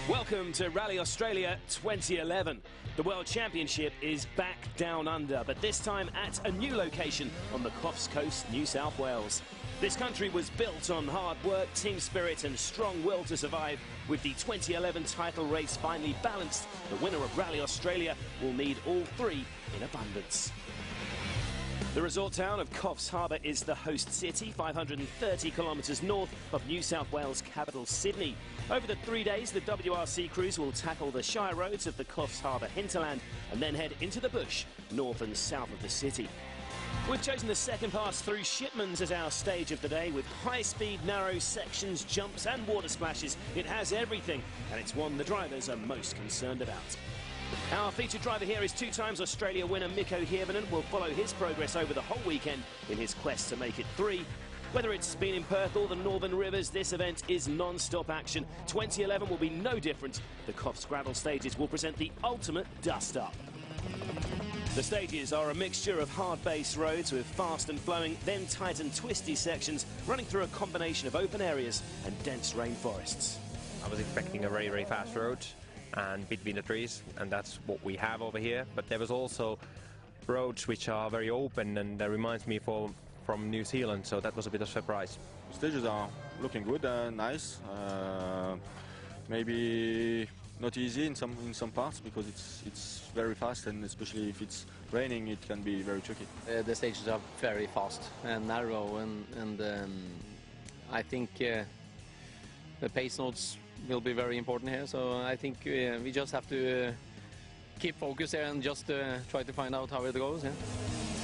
Welcome to Rally Australia 2011. The World Championship is back down under, but this time at a new location on the Coffs Coast, New South Wales. This country was built on hard work, team spirit and strong will to survive. With the 2011 title race finally balanced, the winner of Rally Australia will need all three in abundance. The resort town of Coffs Harbour is the host city, 530 kilometres north of New South Wales capital Sydney. Over the 3 days, the WRC crews will tackle the Shire roads of the Coffs Harbour hinterland and then head into the bush, north and south of the city. We've chosen the second pass through Shipmans as our stage of the day, with high-speed, narrow sections, jumps and water splashes. It has everything, and it's one the drivers are most concerned about. Our featured driver here is two-times Australia winner Mikko Hirvonen. Will follow his progress over the whole weekend in his quest to make it three. Whether it's been in Perth or the Northern Rivers, this event is non-stop action. 2011 will be no different. The Coffs gravel stages will present the ultimate dust-up. The stages are a mixture of hard base roads with fast and flowing, then tight and twisty sections running through a combination of open areas and dense rainforests. I was expecting a very, very fast road and between the trees, and that's what we have over here. But there was also roads which are very open, and that reminds me from New Zealand, so that was a bit of a surprise. Stages are looking good, nice. Maybe not easy in some parts because it's very fast, and especially if it's raining, it can be very tricky. The stages are very fast and narrow, and I think the pace notes will be very important here. So I think we just have to keep focus here and just try to find out how it goes. Yeah.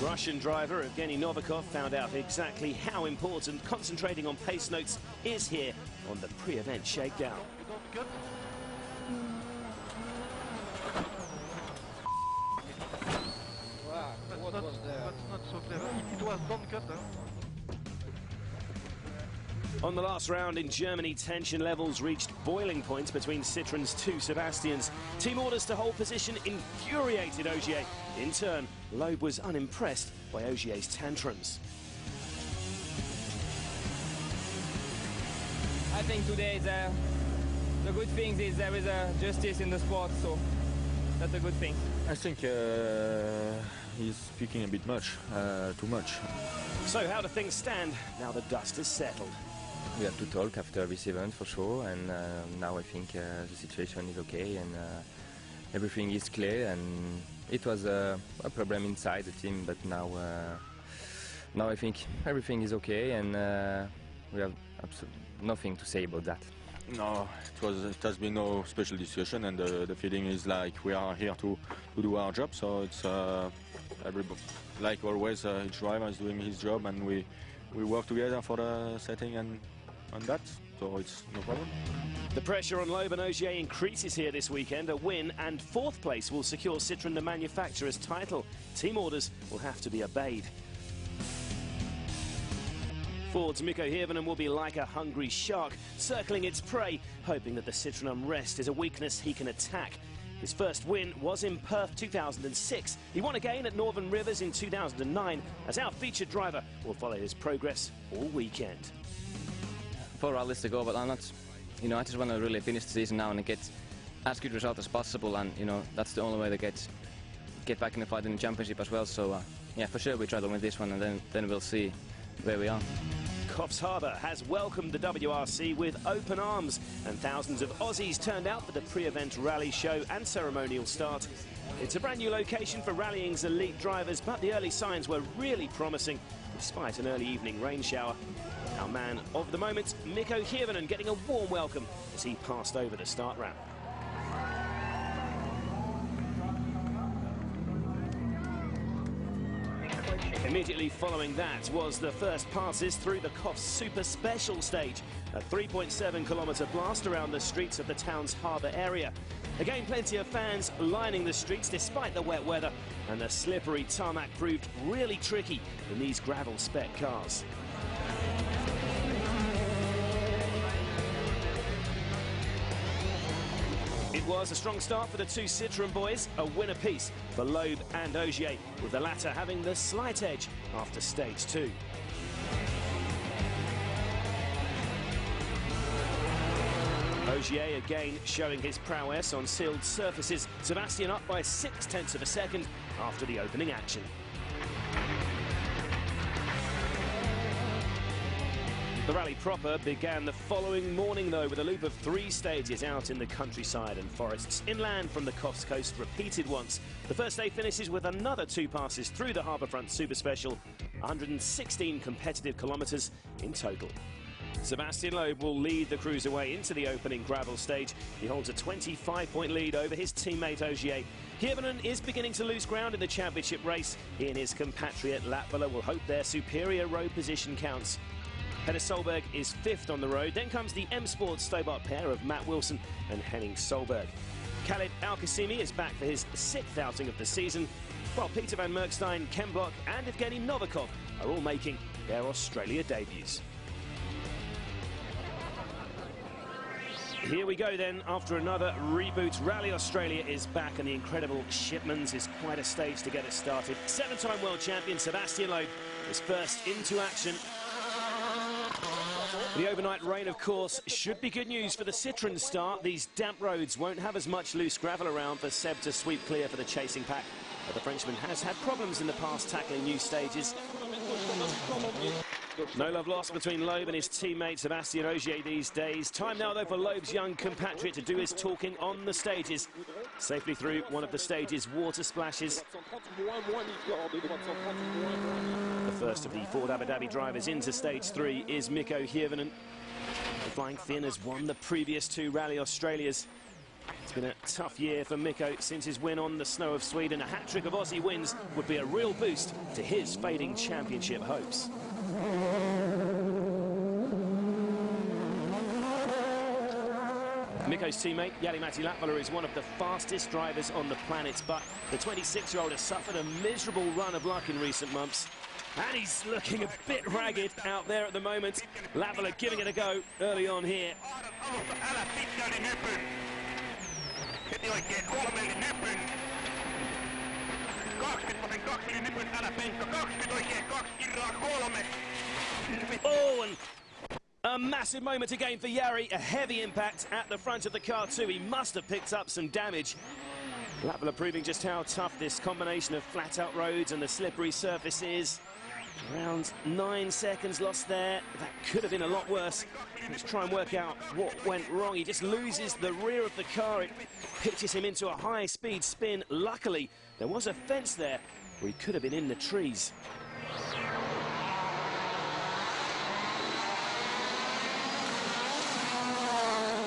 Russian driver Evgeny Novikov found out exactly how important concentrating on pace notes is here on the pre-event shakedown. Wow, what was that? That's not so clever. It was don't cut, huh? On the last round in Germany, tension levels reached boiling point between Citroen's two Sebastians. Team orders to hold position infuriated Ogier. In turn, Loeb was unimpressed by Ogier's tantrums. I think today the good thing is there is a justice in the sport, so that's a good thing. I think he's speaking a bit much, too much. So how do things stand now the dust is settled? We have to talk after this event for sure, and now I think the situation is okay and everything is clear. And it was a problem inside the team, but now I think everything is okay, and we have nothing to say about that. No, it has been no special discussion, and the feeling is like we are here to do our job. So it's like always, each driver is doing his job, and we work together for the setting and that, so it's no problem. The pressure on Loeb and Ogier increases here this weekend. A win and fourth place will secure Citroën the manufacturer's title. Team orders will have to be obeyed. Ford's Mikko Hirvonen will be like a hungry shark, circling its prey, hoping that the Citroën unrest is a weakness he can attack. His first win was in Perth 2006. He won again at Northern Rivers in 2009. As our featured driver, will follow his progress all weekend. 4 rallies to go, but I'm not, I just want to really finish the season now and get as good result as possible, and that's the only way to get back in the fight in the championship as well. So yeah, for sure we try to win this one, and then we'll see where we are. Coffs Harbour has welcomed the WRC with open arms, and thousands of Aussies turned out for the pre-event rally show and ceremonial start. It's a brand new location for rallying's elite drivers, but the early signs were really promising, despite an early evening rain shower. Our man of the moment, Mikko Hirvonen, getting a warm welcome as he passed over the start ramp. Immediately following that was the first passes through the Coffs Super Special stage, a 3.7-kilometre blast around the streets of the town's harbour area. Again, plenty of fans lining the streets despite the wet weather, and the slippery tarmac proved really tricky in these gravel spec cars. It was a strong start for the two Citroën boys, a win apiece for Loeb and Ogier, with the latter having the slight edge after stage 2. Ogier again showing his prowess on sealed surfaces. Sebastian up by 0.6 of a second after the opening action. The rally proper began the following morning, though, with a loop of 3 stages out in the countryside and forests inland from the Coffs Coast, repeated once. The first day finishes with another 2 passes through the Harbourfront Super Special, 116 competitive kilometres in total. Sebastian Loeb will lead the cruiserway into the opening gravel stage. He holds a 25-point lead over his teammate Ogier. Hirvonen is beginning to lose ground in the championship race. He and his compatriot Latvala will hope their superior road position counts. Petter Solberg is 5th on the road. Then comes the M Sport Stobart pair of Matt Wilson and Henning Solberg. Khalid Al-Qasimi is back for his 6th outing of the season, while Peter van Merkstein, Ken Block and Evgeny Novikov are all making their Australia debuts. Here we go then, after another reboot. Rally Australia is back, and the incredible Shipmans is quite a stage to get it started. 7-time world champion Sebastian Loeb is first into action. The overnight rain, of course, should be good news for the Citroën start. These damp roads won't have as much loose gravel around for Seb to sweep clear for the chasing pack. But the Frenchman has had problems in the past tackling new stages. No love lost between Loeb and his teammate Sébastien Ogier these days. Time now, though, for Loeb's young compatriot to do his talking on the stages. Safely through one of the stage's water splashes. The first of the Ford Abu Dhabi drivers into stage 3 is Mikko Hirvonen. The Flying Finn has won the previous 2 Rally Australias. It's been a tough year for Mikko since his win on the snow of Sweden. A hat-trick of Aussie wins would be a real boost to his fading championship hopes. Mikko's teammate, Jari-Matti Latvala, is one of the fastest drivers on the planet, but the 26-year-old has suffered a miserable run of luck in recent months. And he's looking a bit ragged out there at the moment. Latvala giving it a go early on here. Oh, and a massive moment again for Jari. A heavy impact at the front of the car too. He must have picked up some damage. Latvala proving just how tough this combination of flat-out roads and the slippery surface is. Around 9 seconds lost there. That could have been a lot worse. Let's try and work out what went wrong. He just loses the rear of the car. It pitches him into a high-speed spin. Luckily, there was a fence there where he could have been in the trees.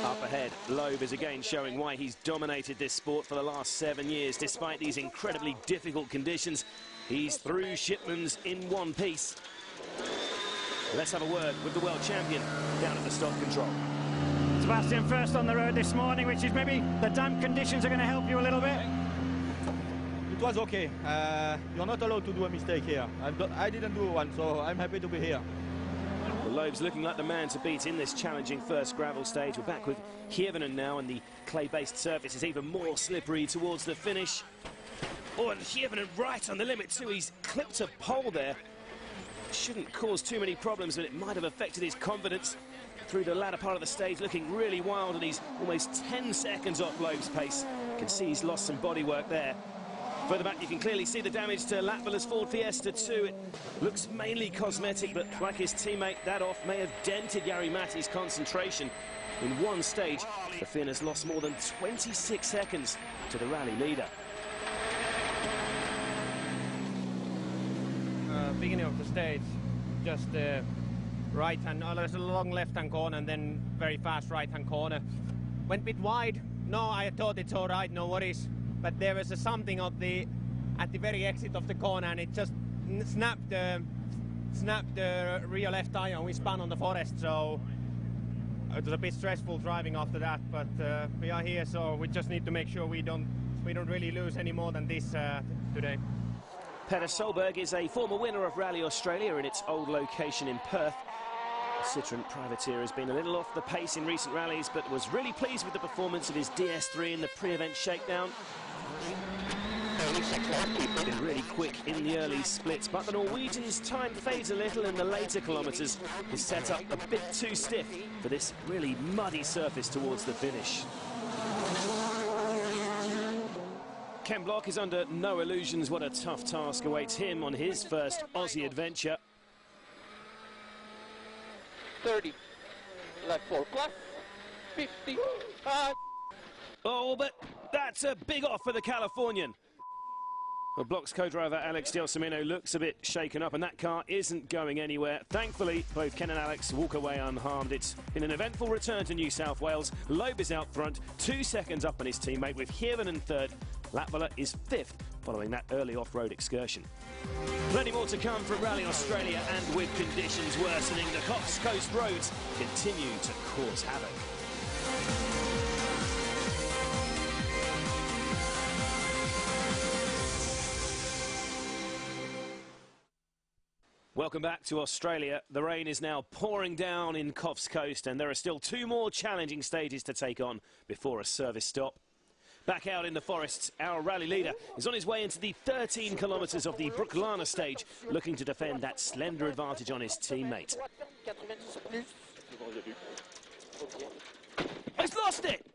Up ahead, Loeb is again showing why he's dominated this sport for the last 7 years. Despite these incredibly difficult conditions, he's through Shipmans in one piece. Let's have a word with the world champion down at the stop control. Sebastian, first on the road this morning, which is maybe the damp conditions are going to help you a little bit. It was okay. You're not allowed to do a mistake here. I didn't do one, so I'm happy to be here. Well, Loeb's looking like the man to beat in this challenging first gravel stage. We're back with Hirvonen now, and the clay-based surface is even more slippery towards the finish. Oh, and Hirvonen right on the limit too. He's clipped a pole there. Shouldn't cause too many problems, but it might have affected his confidence through the latter part of the stage, looking really wild, and he's almost 10 seconds off Loeb's pace. You can see he's lost some bodywork there. Further back, you can clearly see the damage to Latvala's Ford Fiesta too. It looks mainly cosmetic, but like his teammate, that off may have dented Jari-Matti's concentration. In one stage, the Finn has lost more than 26 seconds to the rally leader. Beginning of the stage, just right hand, there's a long left hand corner and then very fast right hand corner. Went a bit wide. No, I thought it's all right, no worries. But there was something at the very exit of the corner, and it just snapped the rear left tire, and we spun on the forest. So it was a bit stressful driving after that. But we are here, so we just need to make sure we don't really lose any more than this today. Petter Solberg is a former winner of Rally Australia in its old location in Perth. The Citroën privateer has been a little off the pace in recent rallies, but was really pleased with the performance of his DS3 in the pre-event shakedown. Been really quick in the early splits, but the Norwegians' time fades a little in the later kilometres. Is set up a bit too stiff for this really muddy surface towards the finish. Ken Block is under no illusions what a tough task awaits him on his first Aussie adventure. 30, left 4 plus, 50, Oh, but that's a big off for the Californian. Well, Block's co-driver Alex Gelsomino looks a bit shaken up, and that car isn't going anywhere. Thankfully, both Ken and Alex walk away unharmed. It's been an eventful return to New South Wales. Loeb is out front, 2 seconds up on his teammate, with Hirvonen third. Latvala is fifth, following that early off-road excursion. Plenty more to come from Rally Australia, and with conditions worsening, the Cox Coast roads continue to cause havoc. Welcome back to Australia. The rain is now pouring down in Coffs Coast, and there are still 2 more challenging stages to take on before a service stop. Back out in the forests, our rally leader is on his way into the 13 kilometres of the Brooklana stage, looking to defend that slender advantage on his teammate. He's lost it!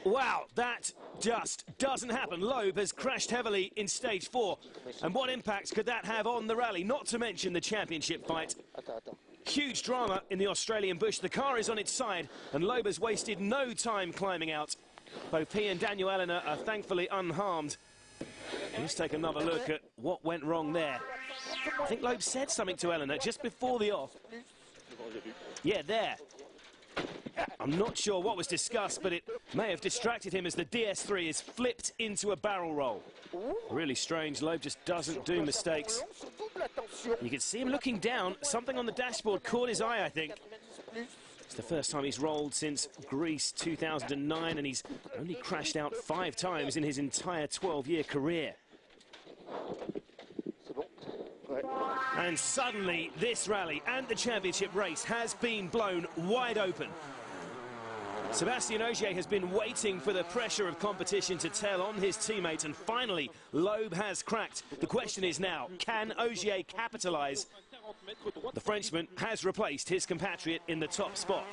Wow, that just doesn't happen. Loeb has crashed heavily in stage 4. And what impacts could that have on the rally, not to mention the championship fight? Huge drama in the Australian bush. The car is on its side, and Loeb has wasted no time climbing out. Both he and Daniel Eleanor are thankfully unharmed. Let's take another look at what went wrong there. I think Loeb said something to Eleanor just before the off. Yeah, there. I'm not sure what was discussed, but it may have distracted him as the DS3 is flipped into a barrel roll. Really strange. Loeb just doesn't do mistakes. You can see him looking down. Something on the dashboard caught his eye, I think. It's the first time he's rolled since Greece 2009, and he's only crashed out 5 times in his entire 12-year career. And suddenly, this rally and the championship race has been blown wide open. Sébastien Ogier has been waiting for the pressure of competition to tell on his teammate, and finally, Loeb has cracked. The question is now, can Ogier capitalise? The Frenchman has replaced his compatriot in the top spot.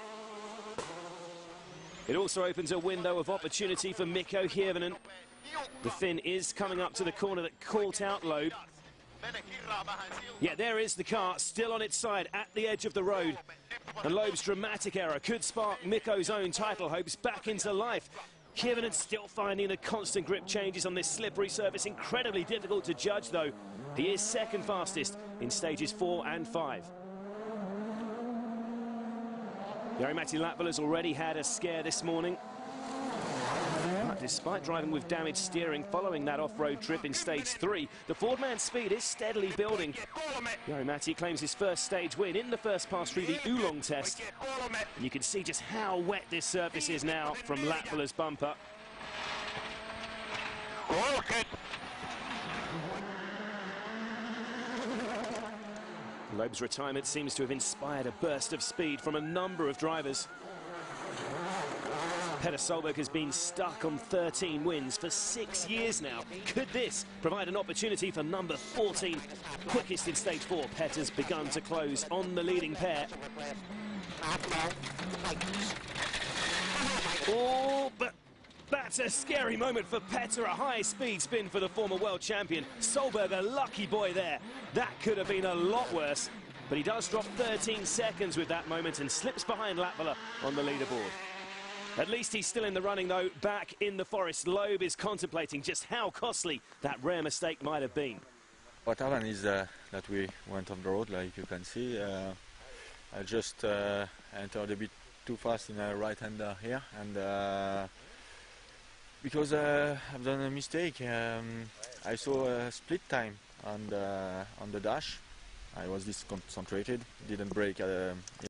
It also opens a window of opportunity for Mikko Hirvonen. The Finn is coming up to the corner that caught out Loeb. Yeah, there is the car, still on its side at the edge of the road. And Loeb's dramatic error could spark Mikko's own title hopes back into life. Hirvonen still finding the constant grip changes on this slippery surface. Incredibly difficult to judge, though. He is second fastest in stages 4 and 5. Jari-Matti Latvala's already had a scare this morning. But despite driving with damaged steering following that off-road trip in stage 3, the Ford-man's speed is steadily building. Jari-Matti claims his first stage win in the first pass through the Oolong test. And you can see just how wet this surface is now from Latvala's bumper. Loeb's retirement seems to have inspired a burst of speed from a number of drivers. Petter Solberg has been stuck on 13 wins for 6 years now. Could this provide an opportunity for number 14? Quickest in stage 4, Petter's begun to close on the leading pair. Oh, but that's a scary moment for Petter. A high-speed spin for the former world champion. Solberg, a lucky boy there. That could have been a lot worse. But he does drop 13 seconds with that moment and slips behind Latvala on the leaderboard. At least he's still in the running, though, back in the forest. Loeb is contemplating just how costly that rare mistake might have been. What happened is that we went off the road, like you can see. I just entered a bit too fast in a right-hander here, and because I've done a mistake, I saw a split time on the dash. I was disconcentrated, didn't brake